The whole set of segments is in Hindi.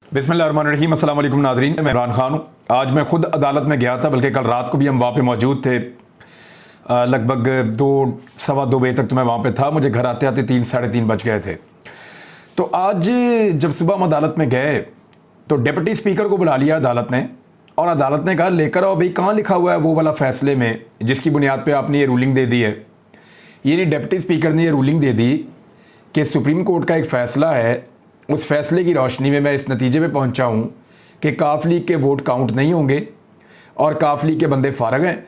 बिस्मिल्लाहिर्रहमानिर्रहीम, अस्सलाम वालेकुम नाज़रीन। मैं इमरान खान हूँ। आज मैं खुद अदालत में गया था, बल्कि कल रात को भी हम वहाँ पे मौजूद थे। लगभग 2 सवा 2 बजे तक तो मैं वहाँ पे था। मुझे घर आते आते 3 साढ़े 3 बज गए थे। तो आज जब सुबह हम अदालत में गए तो डिप्टी स्पीकर को बुला लिया अदालत ने, और अदालत ने कहा लेकर आओ भाई, कहाँ लिखा हुआ है वो वाला फैसले में जिसकी बुनियाद पर आपने ये रूलिंग दे दी है। यानी डिप्टी स्पीकर ने ये रूलिंग दे दी कि सुप्रीम कोर्ट का एक फ़ैसला है, उस फैसले की रोशनी में मैं इस नतीजे पे पहुंचा हूं कि काफ लीग के वोट काउंट नहीं होंगे और काफ लीग के बंदे फारग हैं,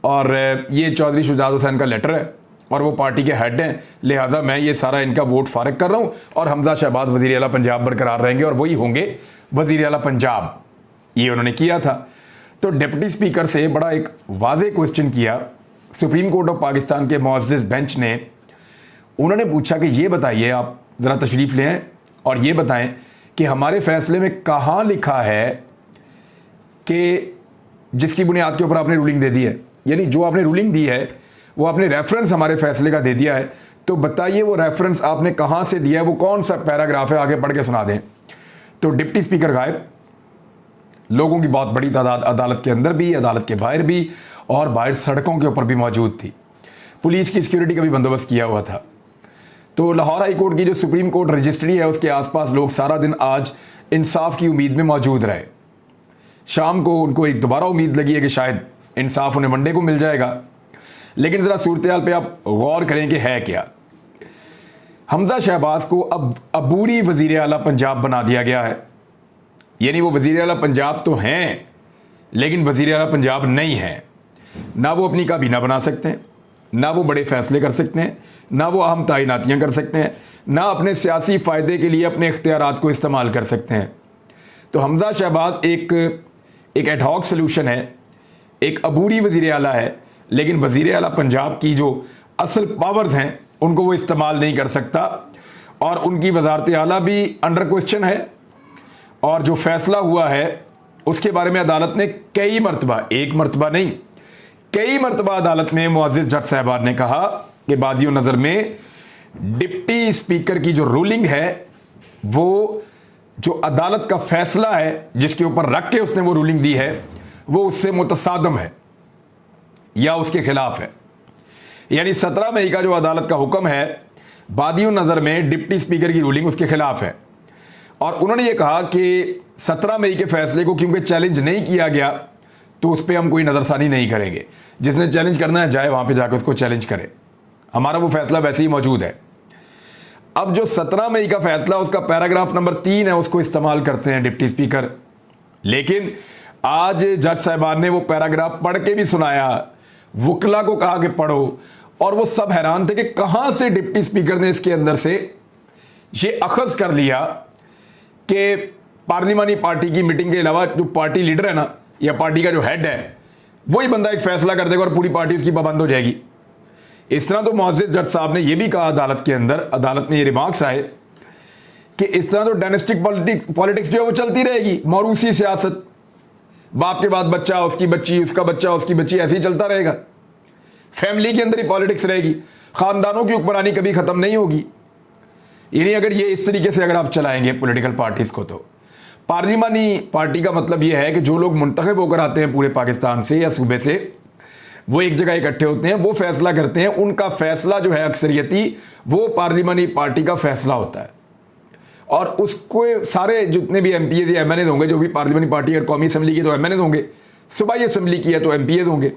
और ये चौधरी शुजात हुसैन का लेटर है और वो पार्टी के हेड हैं, लिहाजा मैं ये सारा इनका वोट फारग कर रहा हूं और हमजा शहबाज वज़ीर आला पंजाब बरकरार रहेंगे और वही होंगे वज़ीर आला पंजाब। ये उन्होंने किया था। तो डिप्टी स्पीकर से बड़ा एक वाज़े क्वेश्चन किया सुप्रीम कोर्ट ऑफ पाकिस्तान के मुअज़्ज़िज़ बेंच ने। उन्होंने पूछा कि ये बताइए, आप ज़रा तशरीफ़ ले आएँ और ये बताएं कि हमारे फैसले में कहाँ लिखा है कि जिसकी बुनियाद के ऊपर आपने रूलिंग दे दी है, यानी जो आपने रूलिंग दी है वो आपने रेफरेंस हमारे फैसले का दे दिया है, तो बताइए वो रेफरेंस आपने कहाँ से दिया है, वो कौन सा पैराग्राफ है, आगे पढ़ के सुना दें। तो डिप्टी स्पीकर गायब। लोगों की बहुत बड़ी तादाद अदालत के अंदर भी, अदालत के बाहर भी और बाहर सड़कों के ऊपर भी मौजूद थी। पुलिस की सिक्योरिटी का भी बंदोबस्त किया हुआ था। तो लाहौर हाई कोर्ट की जो सुप्रीम कोर्ट रजिस्ट्री है उसके आसपास लोग सारा दिन आज इंसाफ की उम्मीद में मौजूद रहे। शाम को उनको एक दोबारा उम्मीद लगी है कि शायद इंसाफ उन्हें मंडे को मिल जाएगा। लेकिन ज़रा सूरत हाल पे आप गौर करें कि है क्या। हमजा शहबाज को अब अबूरी वज़ीर आला पंजाब बना दिया गया है। यानी वो वज़ीर आला पंजाब तो हैं लेकिन वज़ीर आला पंजाब नहीं हैं। ना वो अपनी काबीना बना सकते हैं, ना वो बड़े फैसले कर सकते हैं, ना वो अहम तैनातियाँ कर सकते हैं, ना अपने सियासी फ़ायदे के लिए अपने इख्तियारात को इस्तेमाल कर सकते हैं। तो हमजा शहबाज एक एडहॉक सलूशन है, एक अबूरी वज़ीर आला है, लेकिन वज़ीर आला पंजाब की जो असल पावर्स हैं उनको वो इस्तेमाल नहीं कर सकता, और उनकी वज़ारत आला भी अंडर क्वेश्चन है। और जो फ़ैसला हुआ है उसके बारे में अदालत ने कई मरतबा, एक मरतबा नहीं, कई मरतबा अदालत में मुअज़्ज़िज़ जज साहबान ने कहा कि बादियों नज़र में डिप्टी स्पीकर की जो रूलिंग है वो जो अदालत का फैसला है जिसके ऊपर रख के उसने वो रूलिंग दी है वो उससे मुतसादम है या उसके खिलाफ है। यानी 17 मई का जो अदालत का हुक्म है बादियों नज़र में डिप्टी स्पीकर की रूलिंग उसके खिलाफ है। और उन्होंने ये कहा कि 17 मई के फैसले को क्योंकि चैलेंज नहीं किया गया तो उस पर हम कोई नज़रसानी नहीं करेंगे। जिसने चैलेंज करना है जाए वहाँ पे जाकर उसको चैलेंज करे, हमारा वो फैसला वैसे ही मौजूद है। अब जो 17 मई का फैसला उसका पैराग्राफ नंबर 3 है उसको इस्तेमाल करते हैं डिप्टी स्पीकर। लेकिन आज जज साहबान ने वो पैराग्राफ पढ़ के भी सुनाया, वकला को कहा कि पढ़ो, और वो सब हैरान थे कि कहाँ से डिप्टी स्पीकर ने इसके अंदर से ये अखज़ कर लिया कि पार्लिमानी पार्टी की मीटिंग के अलावा जो पार्टी लीडर है ना या पार्टी का जो हेड है वही बंदा एक फैसला कर देगा और पूरी पार्टी उसकी पाबंद हो जाएगी। इस तरह तो मुअज़्ज़िज़ जज साहब ने यह भी कहा अदालत के अंदर, अदालत में ये रिमार्क्स आए कि इस तरह तो डायनेस्टिक पॉलिटिक्स जो है वो चलती रहेगी, मौरूसी सियासत, बाप के बाद बच्चा, उसकी बच्ची, उसका बच्चा, उसकी बच्ची, ऐसे ही चलता रहेगा। फैमिली के अंदर ही पॉलिटिक्स रहेगी, खानदानों की हुक्मरानी कभी ख़त्म नहीं होगी। यानी अगर ये इस तरीके से अगर आप चलाएंगे पॉलिटिकल पार्टीज़ को, तो पार्लिमानी पार्टी का मतलब यह है कि जो लोग मुंतखब होकर आते हैं पूरे पाकिस्तान से या सूबे से, वो एक जगह इकट्ठे होते हैं, वो फैसला करते हैं, उनका फैसला जो है अक्सरियती वो पार्लिमानी पार्टी का फैसला होता है। और उसको सारे जितने भी एमपीए या एमएनए होंगे, जो भी पार्लिमानी पार्टी और कौमी असम्बली के तो एमएनए होंगे, सूबाई असम्बली की है तो एमपीए होंगे,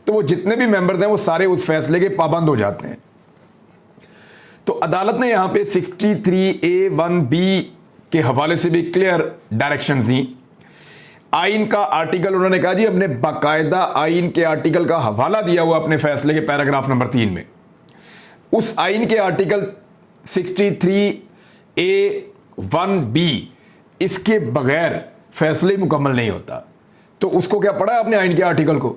तो वो जितने भी मेंबर्स हैं वो सारे उस फैसले के पाबंद हो जाते हैं। तो अदालत ने यहाँ पे 63A(1)(b) के हवाले से भी क्लियर डायरेक्शन दी। आइन का आर्टिकल उन्होंने कहा जी हमने बाकायदा आइन के आर्टिकल का हवाला दिया हुआ अपने फैसले के पैराग्राफ नंबर 3 में। उस आइन के आर्टिकल 63A(1)(b) इसके बगैर फैसले मुकम्मल नहीं होता। तो उसको क्या पढ़ा आपने आइन के आर्टिकल को?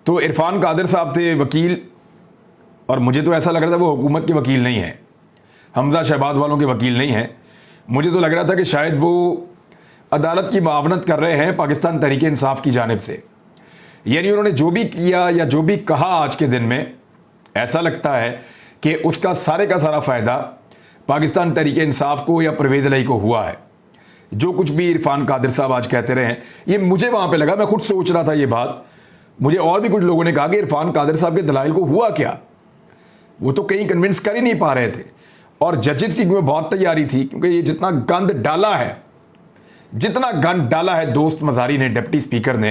तो इरफान कादिर साहब थे वकील, और मुझे तो ऐसा लग रहा था वो हुकूमत के वकील नहीं है, हमजा शहबाज वालों के वकील नहीं है। मुझे तो लग रहा था कि शायद वो अदालत की मावनत कर रहे हैं पाकिस्तान तहरीक इंसाफ की जानिब से। यानी उन्होंने जो भी किया या जो भी कहा आज के दिन में, ऐसा लगता है कि उसका सारे का सारा फ़ायदा पाकिस्तान तहरीक इंसाफ को या परवेज़ इलाही को हुआ है। जो कुछ भी इरफान कादिर साहब आज कहते रहे हैं, ये मुझे वहां पे लगा, मैं खुद सोच रहा था ये बात, मुझे और भी कुछ लोगों ने कहा कि इरफान कादिर साहब के दलाइल को हुआ क्या, वो तो कहीं कन्विंस कर ही नहीं पा रहे थे। और जजेस की बहुत तैयारी थी, क्योंकि ये जितना गंद डाला है, जितना गंद डाला है दोस्त मजारी ने, डिप्टी स्पीकर ने,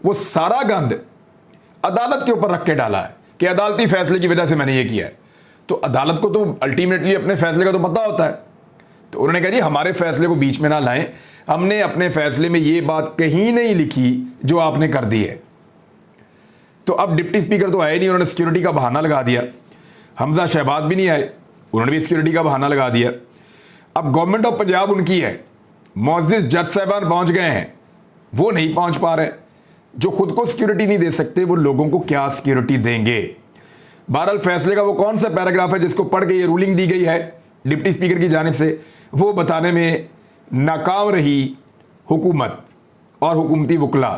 वो सारा गंद अदालत के ऊपर रख के डाला है कि अदालती फैसले की वजह से मैंने ये किया है। तो अदालत को तो अल्टीमेटली अपने फैसले का तो पता होता है। तो उन्होंने कहा जी हमारे फैसले को बीच में ना लाएं, हमने अपने फैसले में ये बात कहीं नहीं लिखी जो आपने कर दी है। तो अब डिप्टी स्पीकर तो आए नहीं, उन्होंने सिक्योरिटी का बहाना लगा दिया। हमजा शहबाज भी नहीं आए, उन्होंने भी सिक्योरिटी का बहाना लगा दिया। अब गवर्नमेंट ऑफ पंजाब उनकी है, मुअज़्ज़िज़ जज साहबान पहुंच गए हैं, वो नहीं पहुंच पा रहे। जो खुद को सिक्योरिटी नहीं दे सकते वो लोगों को क्या सिक्योरिटी देंगे। बहरहाल फैसले का वो कौन सा पैराग्राफ है जिसको पढ़ के ये रूलिंग दी गई है डिप्टी स्पीकर की जानिब से, वो बताने में नाकाम रही हुकूमत और हुकूमती वकला।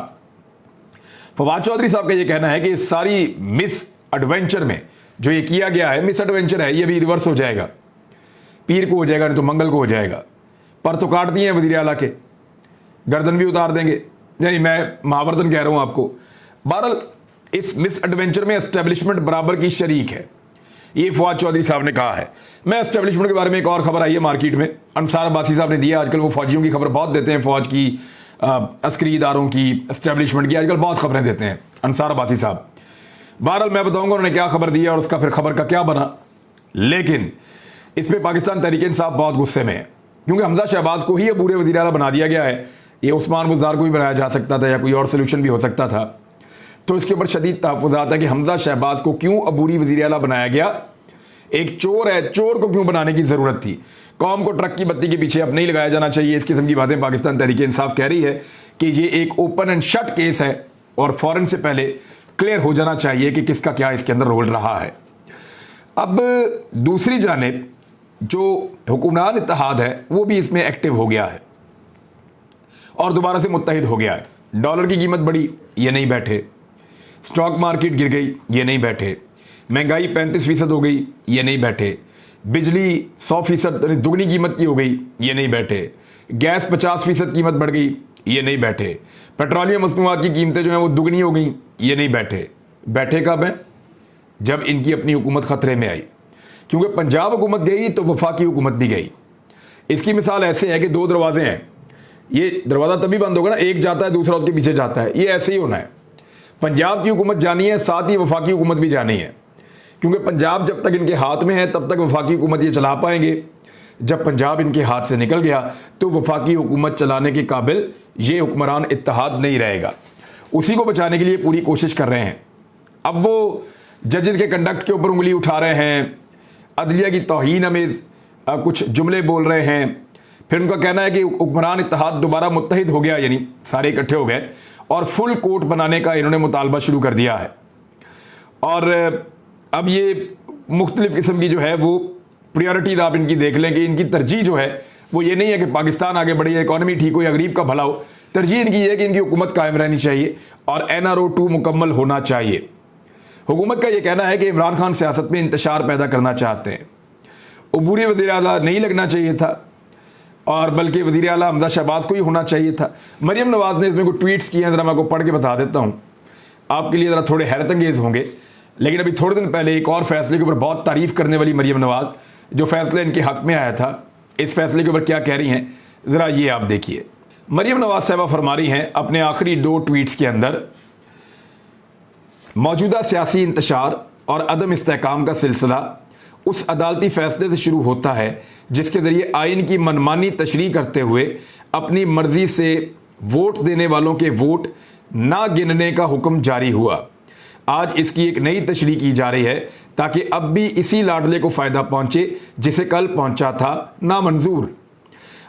फवाद चौधरी साहब का ये कहना है कि इस सारी मिस एडवेंचर में जो ये किया गया है, मिस एडवेंचर है, ये भी रिवर्स हो जाएगा, पीर को हो जाएगा नहीं तो मंगल को हो जाएगा। पर तो काट दिए हैं वज़ीर आला के, गर्दन भी उतार देंगे। नहीं, मैं महावर्तन कह रहा हूं आपको। बहरहाल इस मिस एडवेंचर में एस्टेब्लिशमेंट बराबर की शरीक है, ये फवाद चौधरी साहब ने कहा है। मैं एस्टेब्लिशमेंट के बारे में एक और खबर आई है मार्केट में, अंसार अब्बासी साहब ने दिया। आजकल वो फौजियों की खबर बहुत देते हैं, फौज की, अस्करी इदारों की, एस्टेब्लिशमेंट की आजकल बहुत खबरें देते हैं अंसार अब्बासी साहब। बहरहाल मैं बताऊंगा उन्होंने क्या खबर दी है और उसका फिर खबर का क्या बना। लेकिन इसमें पाकिस्तान तहरीक इंसाफ बहुत गुस्से में है, क्योंकि हमजा शहबाज को ही अबूरे वज़ीर आला बना दिया गया है। ये उस्मान बुज़दार को भी बनाया जा सकता था या कोई और सोल्यूशन भी हो सकता था। तो इसके ऊपर शदीद तहफ़्फ़ुज़ात है कि हमजा शहबाज को क्यों अबूरी वज़ीर आला बनाया गया। एक चोर है, चोर को क्यों बनाने की ज़रूरत थी। कौम को ट्रक की बत्ती के पीछे अब नहीं लगाया जाना चाहिए, इस किस्म की बातें पाकिस्तान तहरीक इंसाफ कह रही है कि ये एक ओपन एंड शट केस है और फ़ौरन से पहले क्लियर हो जाना चाहिए कि किसका क्या इसके अंदर रोल रहा है। अब दूसरी जानिब जो हुक्मरान इत्तेहाद है वो भी इसमें एक्टिव हो गया है और दोबारा से मुत्तहिद हो गया है। डॉलर की कीमत बढ़ी, ये नहीं बैठे। स्टॉक मार्केट गिर गई, ये नहीं बैठे। महंगाई 35% हो गई, ये नहीं बैठे। बिजली 100% दुगनी कीमत की हो गई, ये नहीं बैठे। गैस 50% कीमत बढ़ गई, ये नहीं बैठे। पेट्रोलियम मसनूआत की कीमतें जो हैं वो दुगनी हो गई, ये नहीं बैठे। बैठे कब हैं? जब इनकी अपनी हुकूमत ख़तरे में आई, क्योंकि पंजाब हुकूमत गई तो वफाकी हुकूमत भी गई। इसकी मिसाल ऐसे है कि दो दरवाजे हैं, ये दरवाज़ा तभी बंद होगा ना, एक जाता है दूसरा उसके पीछे जाता है, ये ऐसे ही होना है। पंजाब की हुकूमत जानी है, साथ ही वफाकी हुकूमत भी जानी है, क्योंकि पंजाब जब तक इनके हाथ में है तब तक वफाकी हुकूमत ये चला पाएंगे। जब पंजाब इनके हाथ से निकल गया तो वफाकी हुकूमत चलाने के काबिल ये हुक्मरान इत्तेहाद नहीं रहेगा। उसी को बचाने के लिए पूरी कोशिश कर रहे हैं। अब वो जजेस के कंडक्ट के ऊपर उंगली उठा रहे हैं, अदलिया की तौहीन अमेज़ कुछ जुमले बोल रहे हैं। फिर उनका कहना है कि हुक्मरान इत्तेहाद दोबारा मुत्तहिद हो गया, यानी सारे इकट्ठे हो गए और फुल कोर्ट बनाने का इन्होंने मुतालबा शुरू कर दिया है। और अब ये मुख्तलिफ किस्म की जो है वो प्रायोरिटीज़ आप इनकी देख लें कि इनकी तरजीह जो है वो ये नहीं है कि पाकिस्तान आगे बढ़े, इकॉनमी ठीक हो या गरीब का भला हो। तरजीह इनकी ये है कि इनकी हुकूमत कायम रहनी चाहिए और NRO 2 मुकम्मल होना चाहिए। हुकूमत का ये कहना है कि इमरान खान सियासत में इंतशार पैदा करना चाहते हैं। अबूरी वज़ीर आला नहीं लगना चाहिए था और बल्कि वज़ीर आला हमजा शहबाज को ही होना चाहिए था। मरियम नवाज़ ने इसमें कुछ ट्वीट्स किए हैं, ज़रा मैं आपको पढ़ के बता देता हूँ, आपके लिए ज़रा थोड़े हैरत अंगेज़ होंगे। लेकिन अभी थोड़े दिन पहले एक और फैसले के ऊपर बहुत तारीफ़ करने वाली मरियम नवाज़, जो फैसला इनके हक़ में आया था, इस फैसले के ऊपर क्या कह रही हैं ज़रा ये आप देखिए। मरियम नवाज़ साहबा फरमा रही हैं अपने आखिरी 2 ट्वीट्स के अंदर, मौजूदा सियासी इंतशार और अदम इस्तेहकाम का सिलसिला उस अदालती फैसले से शुरू होता है जिसके ज़रिए आइन की मनमानी तशरीह करते हुए अपनी मर्ज़ी से वोट देने वालों के वोट ना गिनने का हुक्म जारी हुआ। आज इसकी एक नई तशरीह की जा रही है ताकि अब भी इसी लाडले को फ़ायदा पहुँचे जिसे कल पहुँचा था नामंजूर।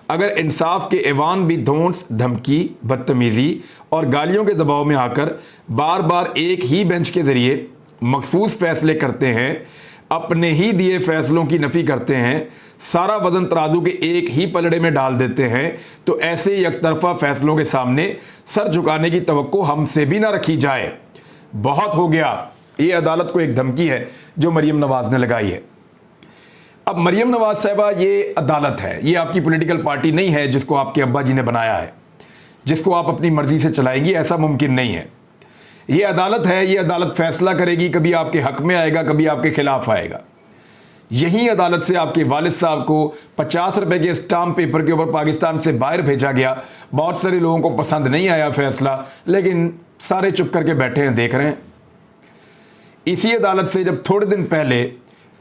अगर इंसाफ के ऐवान भी धौंस, धमकी, बदतमीज़ी और गालियों के दबाव में आकर बार बार एक ही बेंच के ज़रिए मखसूस फ़ैसले करते हैं, अपने ही दिए फैसलों की नफ़ी करते हैं, सारा वज़न तराजू के एक ही पलड़े में डाल देते हैं, तो ऐसे एकतरफा फैसलों के सामने सर झुकाने की तवक्को हमसे भी ना रखी जाए। बहुत हो गया। ये अदालत को एक धमकी है जो मरियम नवाज़ ने लगाई है। अब मरियम नवाज साहिबा, ये अदालत है, ये आपकी पॉलिटिकल पार्टी नहीं है जिसको आपके अब्बा जी ने बनाया है, जिसको आप अपनी मर्जी से चलाएंगी, ऐसा मुमकिन नहीं है। ये अदालत है, ये अदालत फैसला करेगी, कभी आपके हक में आएगा, कभी आपके खिलाफ आएगा। यही अदालत से आपके वालिद साहब को 50 रुपए के स्टाम्प पेपर के ऊपर पाकिस्तान से बाहर भेजा गया। बहुत सारे लोगों को पसंद नहीं आया फैसला, लेकिन सारे चुप करके बैठे हैं, देख रहे हैं। इसी अदालत से जब थोड़े दिन पहले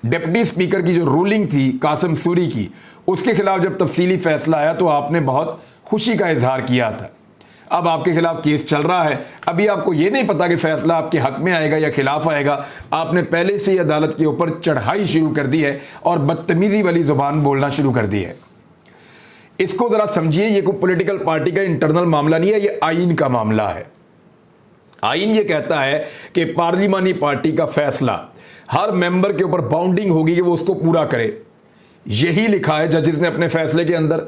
डिप्टी स्पीकर की जो रूलिंग थी कासिम सूरी की, उसके खिलाफ जब तफसीली फैसला आया तो आपने बहुत खुशी का इजहार किया था। अब आपके खिलाफ केस चल रहा है, अभी आपको यह नहीं पता कि फैसला आपके हक में आएगा या खिलाफ आएगा। आपने पहले से ही अदालत के ऊपर चढ़ाई शुरू कर दी है और बदतमीजी वाली जुबान बोलना शुरू कर दी है। इसको जरा समझिए, ये कोई पॉलिटिकल पार्टी का इंटरनल मामला नहीं है, ये आईन का मामला है। आईन ये कहता है कि पार्लिमानी पार्टी का फैसला हर मेंबर के ऊपर बाउंडिंग होगी कि वो उसको पूरा करे। यही लिखा है जजेस ने अपने फैसले के अंदर।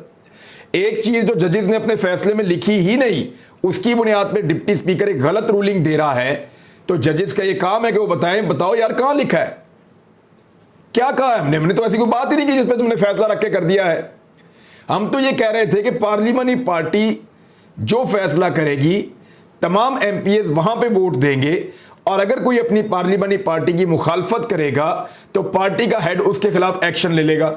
एक चीज जो जजेस ने अपने फैसले में लिखी ही नहीं, उसकी बुनियाद पे डिप्टी स्पीकर एक गलत रूलिंग दे रहा है, तो जजेस का ये काम है कि वो बताओ यार कहां लिखा है, क्या कहा है हमने तो ऐसी कोई बात ही नहीं की जिसपे तुमने फैसला रख के कर दिया है। हम तो ये कह रहे थे कि पार्लिमानी पार्टी जो फैसला करेगी, तमाम एमपीएस वहां पे वोट देंगे, और अगर कोई अपनी पार्लिमानी पार्टी की मुखालफत करेगा तो पार्टी का हेड उसके खिलाफ एक्शन ले लेगा।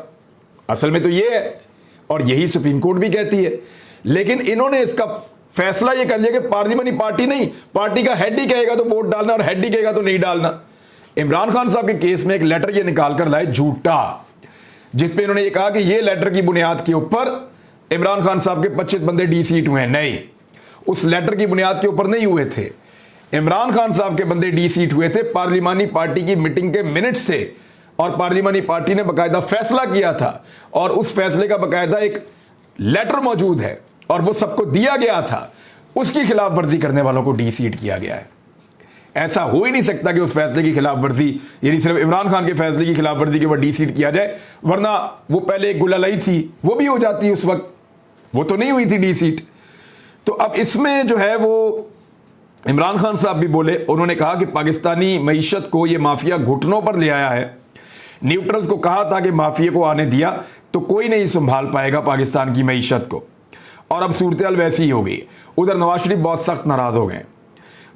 असल में तो ये है, और यही सुप्रीम कोर्ट भी कहती है। लेकिन इन्होंने इसका फैसला ये कर लिया कि पार्लिमानी पार्टी नहीं, पार्टी का हेड ही कहेगा तो वोट डालना और हेड ही कहेगा तो नहीं डालना। इमरान खान साहब के केस में एक लेटर ये निकाल कर लाए झूठा, जिसपे इन्होंने ये कहा कि ये लेटर की बुनियाद के ऊपर इमरान खान साहब के 25 बंदे डी-सीट हुए हैं। नहीं, उस लेटर की बुनियाद के ऊपर नहीं हुए थे। इमरान खान साहब के बंदे डी-सीट हुए थे पार्लिमानी पार्टी की मीटिंग के मिनट से, और पार्लिमानी पार्टी ने बकायदा फैसला किया था, और उस फैसले का बकायदा एक लेटर मौजूद है और वो सबको दिया गया था। उसकी खिलाफ वर्जी करने वालों को डी-सीट किया गया है। ऐसा हो ही नहीं सकता कि उस फैसले की खिलाफ वर्जी, यानी सिर्फ इमरान खान के फैसले की खिलाफ वर्जी के ऊपर डी-सीट किया जाए, वरना वो पहले एक गुलालाई थी, वो भी हो जाती उस वक्त, वो तो नहीं हुई थी डी-सीट। तो अब इसमें जो है वो इमरान खान साहब भी बोले, उन्होंने कहा कि पाकिस्तानी मईशत को ये माफिया घुटनों पर ले आया है। न्यूट्रल्स को कहा था कि माफिया को आने दिया तो कोई नहीं संभाल पाएगा पाकिस्तान की मईशत को, और अब सूरत हाल वैसी ही हो गई। उधर नवाज शरीफ बहुत सख्त नाराज हो गए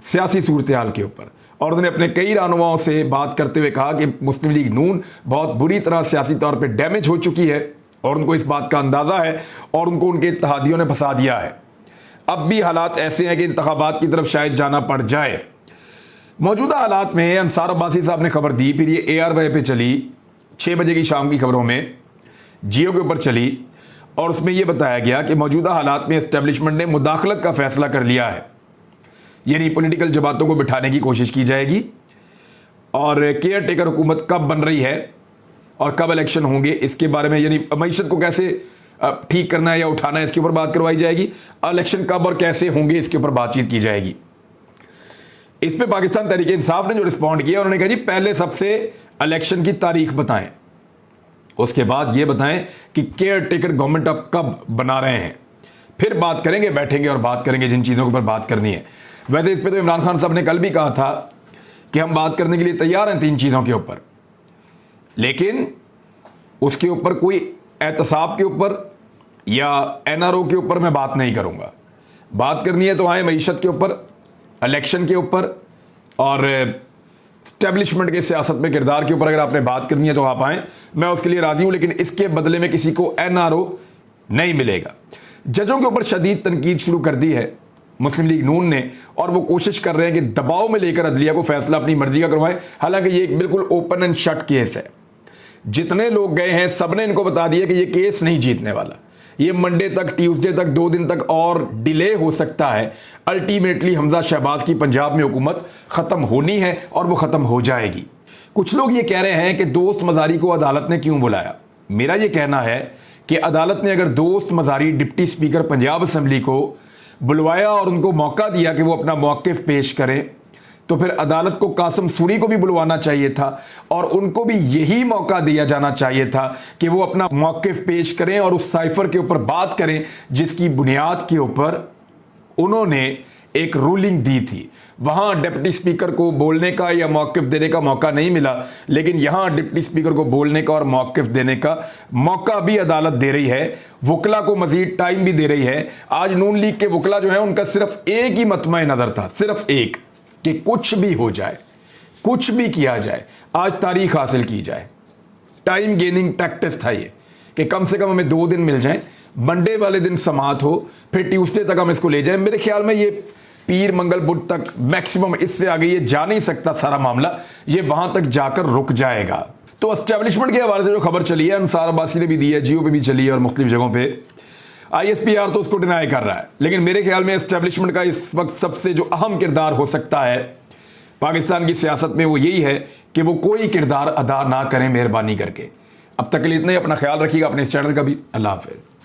सियासी सूरत हाल के ऊपर, और उन्होंने अपने कई रहनुमाओं से बात करते हुए कहा कि मुस्लिम लीग नून बहुत बुरी तरह सियासी तौर पर डैमेज हो चुकी है, और उनको इस बात का अंदाजा है, और उनको उनके इत्तेहादियों ने फंसा दिया है। अब भी हालात ऐसे हैं कि इंतखाबात की तरफ शायद जाना पड़ जाए। मौजूदा हालात में अंसार अब्बासी साहब ने खबर दी, फिर ये ARY पे चली 6 बजे की शाम की खबरों में, जियो के ऊपर चली, और उसमें यह बताया गया कि मौजूदा हालात में एस्टेब्लिशमेंट ने मुदाखलत का फैसला कर लिया है, यानी पॉलिटिकल जमातों को बिठाने की कोशिश की जाएगी, और केयर टेकर हुकूमत कब बन रही है और कब इलेक्शन होंगे इसके बारे में, यानी मईशत को कैसे ठीक करना है या उठाना है इसके ऊपर बात करवाई जाएगी। इलेक्शन कब और कैसे होंगे इसके ऊपर बातचीत की जाएगी। इस पे पाकिस्तान तहरीक इंसाफ ने जो रिस्पॉन्ड किया, उन्होंने कहा जी पहले सबसे इलेक्शन की तारीख बताएं, उसके बाद ये बताएं कि केयर टेकर गवर्नमेंट अब कब बना रहे हैं, फिर बात करेंगे, बैठेंगे और बात करेंगे जिन चीज़ों के ऊपर बात करनी है। वैसे इस पर तो इमरान खान साहब ने कल भी कहा था कि हम बात करने के लिए तैयार हैं 3 चीज़ों के ऊपर, लेकिन उसके ऊपर कोई एहतसाब के ऊपर या NRO के ऊपर मैं बात नहीं करूंगा। बात करनी है तो आए मईशत के ऊपर, इलेक्शन के ऊपर, और स्टैब्लिशमेंट के सियासत में किरदार के ऊपर अगर आपने बात करनी है तो आप आएँ, मैं उसके लिए राजी हूं, लेकिन इसके बदले में किसी को NRO नहीं मिलेगा। जजों के ऊपर शदीद तनकीद शुरू कर दी है मुस्लिम लीग नून ने, और वो कोशिश कर रहे हैं कि दबाव में लेकर अदलिया को फैसला अपनी मर्जी का करवाएं। हालांकि ये एक बिल्कुल ओपन एंड शट केस है। जितने लोग गए हैं सबने इनको बता दिया कि ये केस नहीं जीतने वाला, ये मंडे तक, ट्यूसडे तक, 2 दिन तक और डिले हो सकता है। अल्टीमेटली हमजा शहबाज की पंजाब में हुकूमत खत्म होनी है और वो खत्म हो जाएगी। कुछ लोग ये कह रहे हैं कि दोस्त मजारी को अदालत ने क्यों बुलाया। मेरा ये कहना है कि अदालत ने अगर दोस्त Mazari deputy speaker Punjab assembly को बुलवाया और उनको मौका दिया कि वो अपना मौक़िफ़ पेश करें, तो फिर अदालत को कासिम सूरी को भी बुलवाना चाहिए था और उनको भी यही मौका दिया जाना चाहिए था कि वो अपना मौक़िफ़ पेश करें और उस साइफर के ऊपर बात करें जिसकी बुनियाद के ऊपर उन्होंने एक रूलिंग दी थी। वहां डिप्टी स्पीकर को बोलने का या मौक़िफ़ देने का मौका नहीं मिला, लेकिन यहां डिप्टी स्पीकर को बोलने का और मौक़िफ़ देने का मौका भी अदालत दे रही है, वकला को मजीद टाइम भी दे रही है। आज नून लीग के वकला जो है उनका सिर्फ एक ही मतमा नज़र था, सिर्फ एक, कि कुछ भी हो जाए, कुछ भी किया जाए, आज तारीख हासिल की जाए। टाइम गेनिंग टैक्टिस था ये, कि कम से कम हमें 2 दिन मिल जाएं, मंडे वाले दिन समात हो, फिर ट्यूसडे तक हम इसको ले जाएं। मेरे ख्याल में ये पीर मंगल बुध तक मैक्सिमम, इससे आगे ये जा नहीं सकता सारा मामला, ये वहां तक जाकर रुक जाएगा। तो एस्टेब्लिशमेंट के हवाले से जो खबर चली है, अंसार अब्बासी ने भी दी है, जियो पे भी चली है और मुख्तलिफ जगहों पे, ISPR तो उसको डिनाई कर रहा है, लेकिन मेरे ख्याल में एस्टेब्लिशमेंट का इस वक्त सबसे जो अहम किरदार हो सकता है पाकिस्तान की सियासत में, वो यही है कि वो कोई किरदार अदा ना करें मेहरबानी करके। अब तक के लिए इतना ही। अपना ख्याल रखिएगा, अपने इस चैनल का भी। अल्लाह हाफिज़।